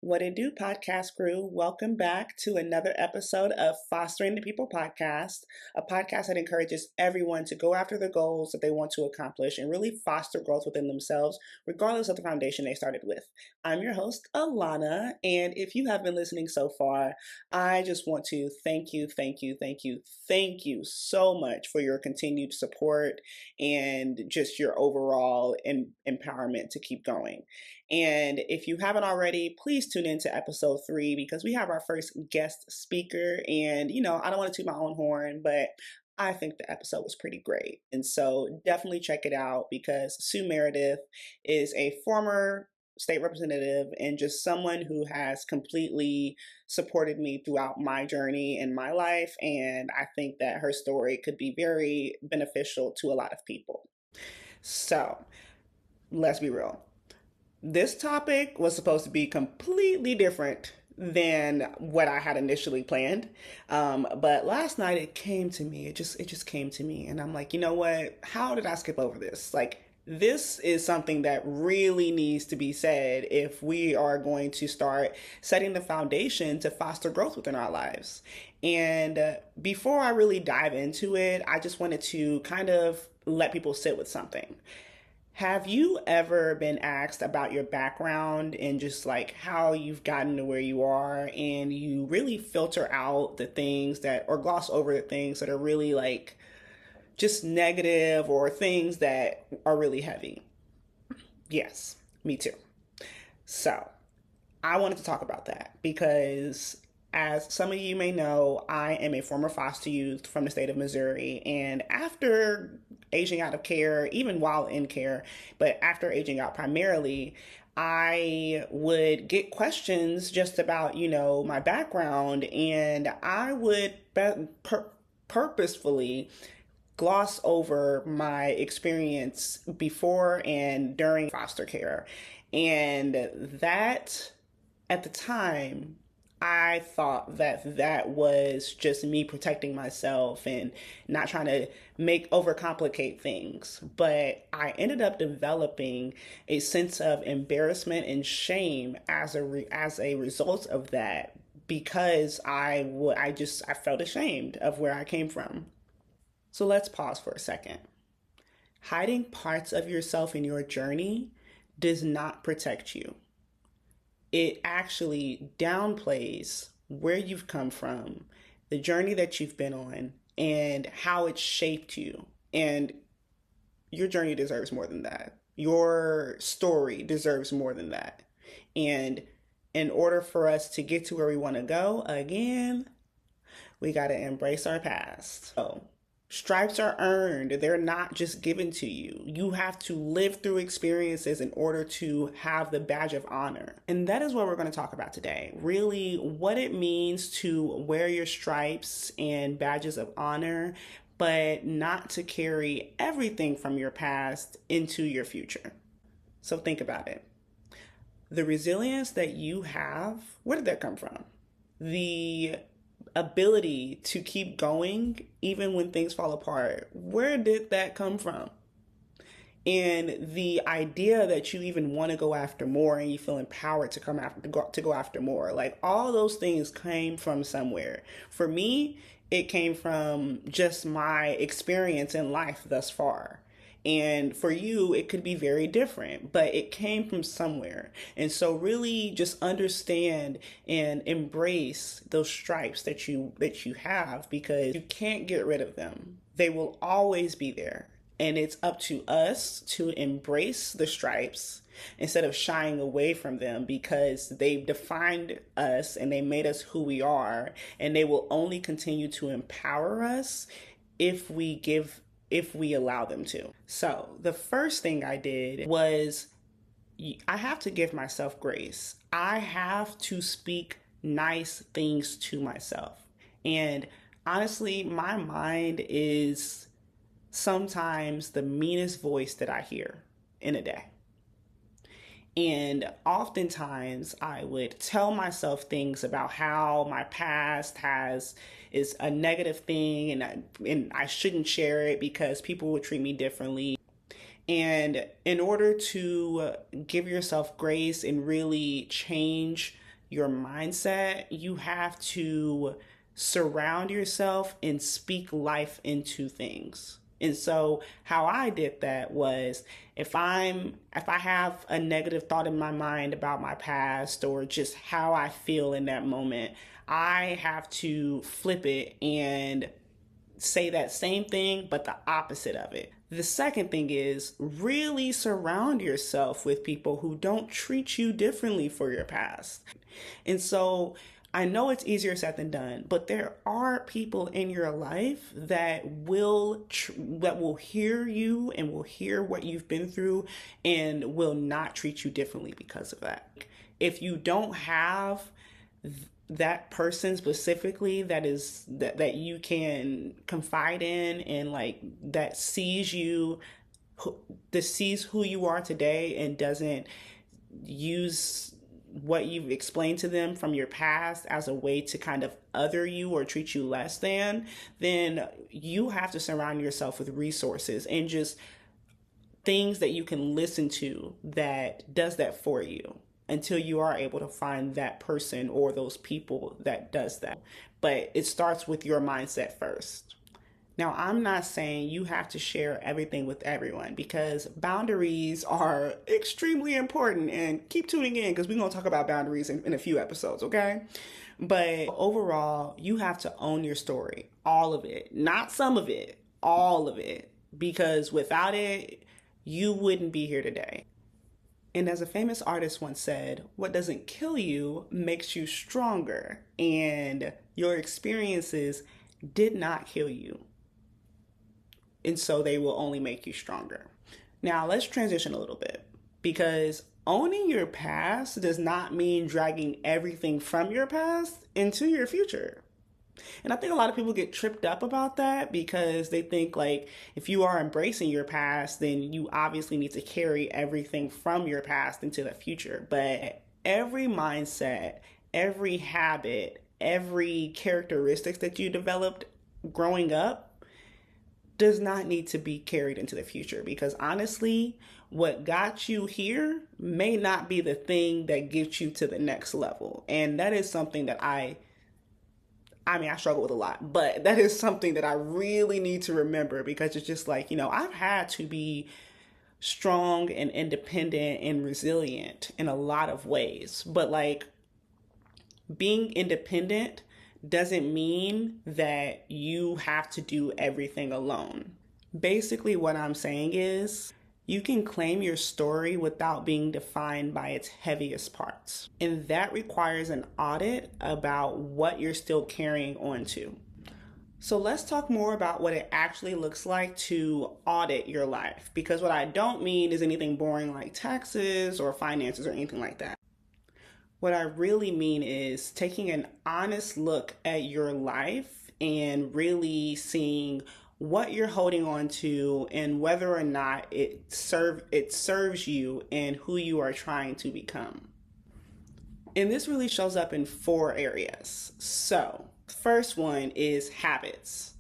What it do, podcast crew? Welcome back to another episode of Fostering the People podcast, a podcast that encourages everyone to go after the goals that they want to accomplish and really foster growth within themselves, regardless of the foundation they started with. I'm your host, Alana, and if you have been listening so far, I just want to thank you so much for your continued support and just your overall empowerment to keep going. And if you haven't already, please tune in to episode 3 because we have our first guest speaker. And, I don't want to toot my own horn, but I think the episode was pretty great. And so definitely check it out because Sue Meredith is a former state representative and just someone who has completely supported me throughout my journey in my life. And I think that her story could be very beneficial to a lot of people. So let's be real. This topic was supposed to be completely different than what I had initially planned. But last night it came to me. It just came to me. And I'm like, you know what? How did I skip over this? This is something that really needs to be said if we are going to start setting the foundation to foster growth within our lives. And before I really dive into it, I just wanted to kind of let people sit with something. Have you ever been asked about your background and just how you've gotten to where you are, and you really filter out the things or gloss over the things that are really just negative or things that are really heavy? Yes, me too. So I wanted to talk about that because, as some of you may know, I am a former foster youth from the state of Missouri. And after aging out of care, even while in care, but after aging out primarily, I would get questions just about, my background. And I would purposefully gloss over my experience before and during foster care. And that, at the time, I thought that was just me protecting myself and not trying to overcomplicate things. But I ended up developing a sense of embarrassment and shame as a result of that, because I felt ashamed of where I came from. So let's pause for a second. Hiding parts of yourself in your journey does not protect you. It actually downplays where you've come from, the journey that you've been on, and how it shaped you. And your journey deserves more than that. Your story deserves more than that. And in order for us to get to where we want to go, again, we got to embrace our past. So, stripes are earned. They're not just given to you. You have to live through experiences in order to have the badge of honor. And that is what we're going to talk about today. Really, what it means to wear your stripes and badges of honor, but not to carry everything from your past into your future. So think about it. The resilience that you have, where did that come from? The ability to keep going even when things fall apart, where did that come from? And the idea that you even want to go after more and you feel empowered to go after more, all those things came from somewhere. For me, it came from just my experience in life thus far. And for you, it could be very different, but it came from somewhere. And so really just understand and embrace those stripes that you have, because you can't get rid of them. They will always be there. And it's up to us to embrace the stripes instead of shying away from them, because they've defined us and they made us who we are. And they will only continue to empower us if we allow them to. So the first thing I did was I have to give myself grace. I have to speak nice things to myself. And honestly, my mind is sometimes the meanest voice that I hear in a day. And oftentimes I would tell myself things about how my past is a negative thing, and I shouldn't share it because people would treat me differently. And in order to give yourself grace and really change your mindset, you have to surround yourself and speak life into things. And so how I did that was if I have a negative thought in my mind about my past or just how I feel in that moment, I have to flip it and say that same thing, but the opposite of it. The second thing is really surround yourself with people who don't treat you differently for your past. And so I know it's easier said than done, but there are people in your life that will hear you and will hear what you've been through and will not treat you differently because of that. If you don't have that person specifically that you can confide in and like that sees you, that sees who you are today and doesn't use what you've explained to them from your past as a way to kind of other you or treat you less than, then you have to surround yourself with resources and just things that you can listen to that does that for you until you are able to find that person or those people that does that. But it starts with your mindset first. Now, I'm not saying you have to share everything with everyone because boundaries are extremely important, and keep tuning in because we're going to talk about boundaries in a few episodes, okay? But overall, you have to own your story, all of it, not some of it, all of it, because without it, you wouldn't be here today. And as a famous artist once said, what doesn't kill you makes you stronger, and your experiences did not kill you. And so they will only make you stronger. Now let's transition a little bit because owning your past does not mean dragging everything from your past into your future. And I think a lot of people get tripped up about that because they think like if you are embracing your past, then you obviously need to carry everything from your past into the future. But every mindset, every habit, every characteristics that you developed growing up does not need to be carried into the future because honestly, what got you here may not be the thing that gets you to the next level. And that is something that I struggle with a lot, but that is something that I really need to remember because it's just like, I've had to be strong and independent and resilient in a lot of ways, but like being independent doesn't mean that you have to do everything alone. Basically, what I'm saying is you can claim your story without being defined by its heaviest parts. And that requires an audit about what you're still carrying on to. So let's talk more about what it actually looks like to audit your life. Because what I don't mean is anything boring like taxes or finances or anything like that. What I really mean is taking an honest look at your life and really seeing what you're holding on to and whether or not it serves you and who you are trying to become. And this really shows up in 4 areas. So, the first one is habits.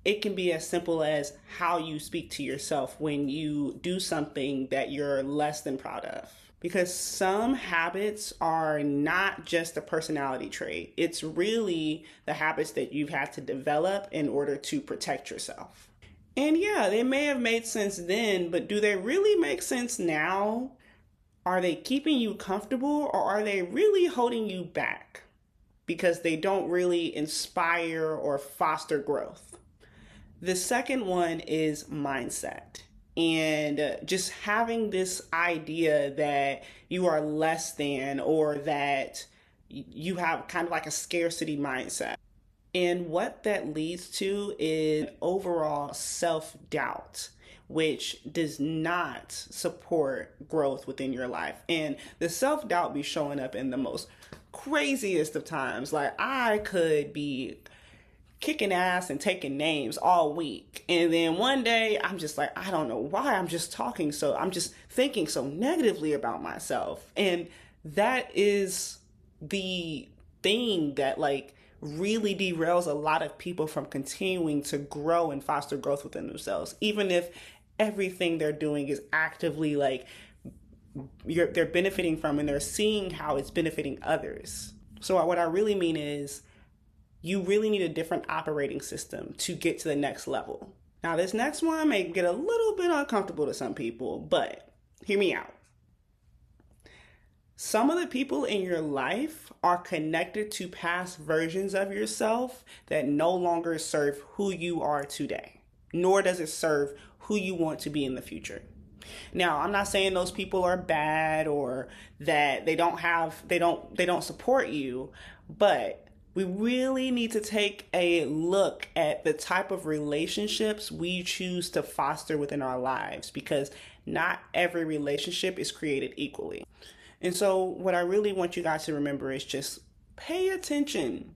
It can be as simple as how you speak to yourself when you do something that you're less than proud of. Because some habits are not just a personality trait. It's really the habits that you've had to develop in order to protect yourself. And yeah, they may have made sense then, but do they really make sense now? Are they keeping you comfortable or are they really holding you back because they don't really inspire or foster growth? The second one is mindset. And just having this idea that you are less than or that you have kind of like a scarcity mindset. And what that leads to is overall self-doubt, which does not support growth within your life. And the self-doubt be showing up in the most craziest of times. Like I could be kicking ass and taking names all week. And then one day I'm just like, I don't know why I'm just thinking so negatively about myself. And that is the thing that like really derails a lot of people from continuing to grow and foster growth within themselves, even if everything they're doing is actively like they're benefiting from, and they're seeing how it's benefiting others. So what I really mean is you really need a different operating system to get to the next level. Now, this next one may get a little bit uncomfortable to some people, but hear me out. Some of the people in your life are connected to past versions of yourself that no longer serve who you are today, nor does it serve who you want to be in the future. Now, I'm not saying those people are bad or that they don't support you, but we really need to take a look at the type of relationships we choose to foster within our lives, because not every relationship is created equally. And so what I really want you guys to remember is just pay attention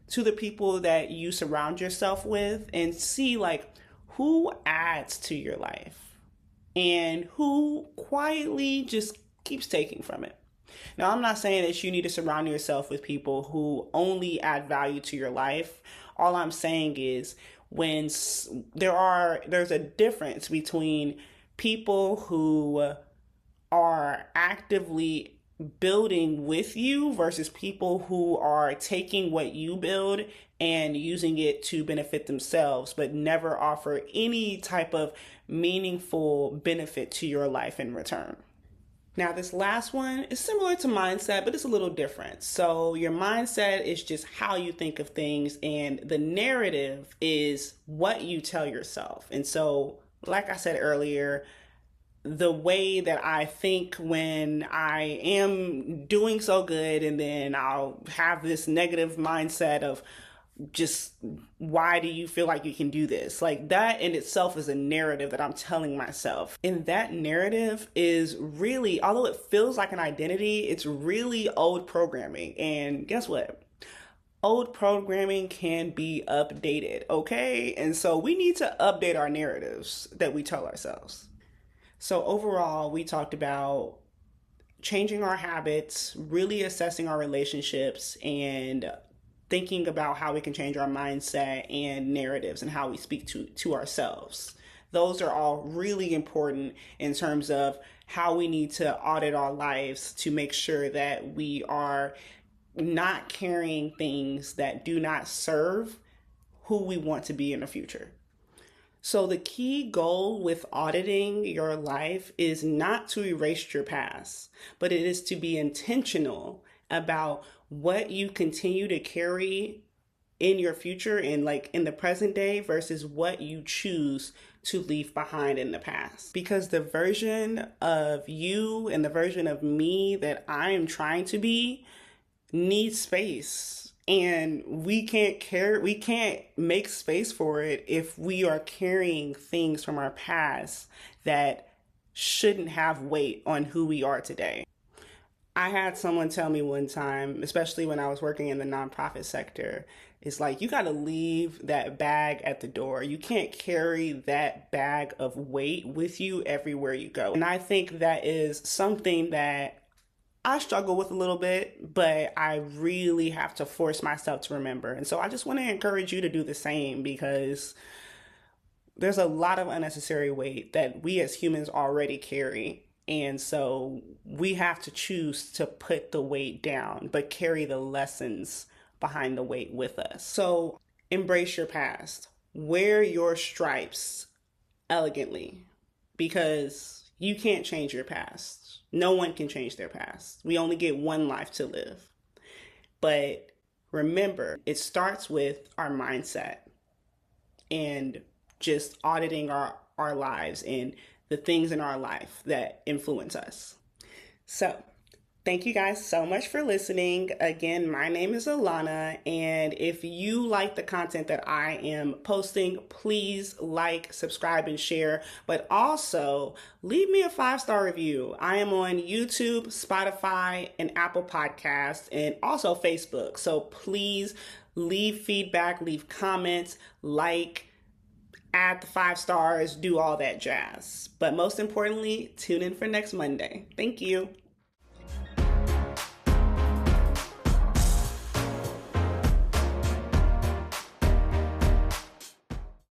to the people that you surround yourself with and see like who adds to your life and who quietly just keeps taking from it. Now, I'm not saying that you need to surround yourself with people who only add value to your life. All I'm saying is when there's a difference between people who are actively building with you versus people who are taking what you build and using it to benefit themselves, but never offer any type of meaningful benefit to your life in return. Now, this last one is similar to mindset, but it's a little different. So your mindset is just how you think of things, and the narrative is what you tell yourself. And so, like I said earlier, the way that I think when I am doing so good, and then I'll have this negative mindset of just, why do you feel like you can do this? Like that in itself is a narrative that I'm telling myself. And that narrative is really, although it feels like an identity, it's really old programming. And guess what? Old programming can be updated, okay? And so we need to update our narratives that we tell ourselves. So overall, we talked about changing our habits, really assessing our relationships, and thinking about how we can change our mindset and narratives and how we speak to ourselves. Those are all really important in terms of how we need to audit our lives to make sure that we are not carrying things that do not serve who we want to be in the future. So the key goal with auditing your life is not to erase your past, but it is to be intentional about what you continue to carry in your future and like in the present day versus what you choose to leave behind in the past. Because the version of you and the version of me that I am trying to be needs space. And we can't make space for it if we are carrying things from our past that shouldn't have weight on who we are today. I had someone tell me one time, especially when I was working in the nonprofit sector, it's like, you got to leave that bag at the door. You can't carry that bag of weight with you everywhere you go. And I think that is something that I struggle with a little bit, but I really have to force myself to remember. And so I just want to encourage you to do the same, because there's a lot of unnecessary weight that we as humans already carry. And so we have to choose to put the weight down, but carry the lessons behind the weight with us. So embrace your past. Wear your stripes elegantly, because you can't change your past. No one can change their past. We only get one life to live. But remember, it starts with our mindset and just auditing our lives and the things in our life that influence us. So, thank you guys so much for listening. Again, my name is Alana, and if you like the content that I am posting, please like, subscribe, and share, but also leave me a 5-star review. I am on YouTube, Spotify, and Apple Podcasts, and also Facebook. So please leave feedback, leave comments, add the 5 stars, do all that jazz. But most importantly, tune in for next Monday. Thank you.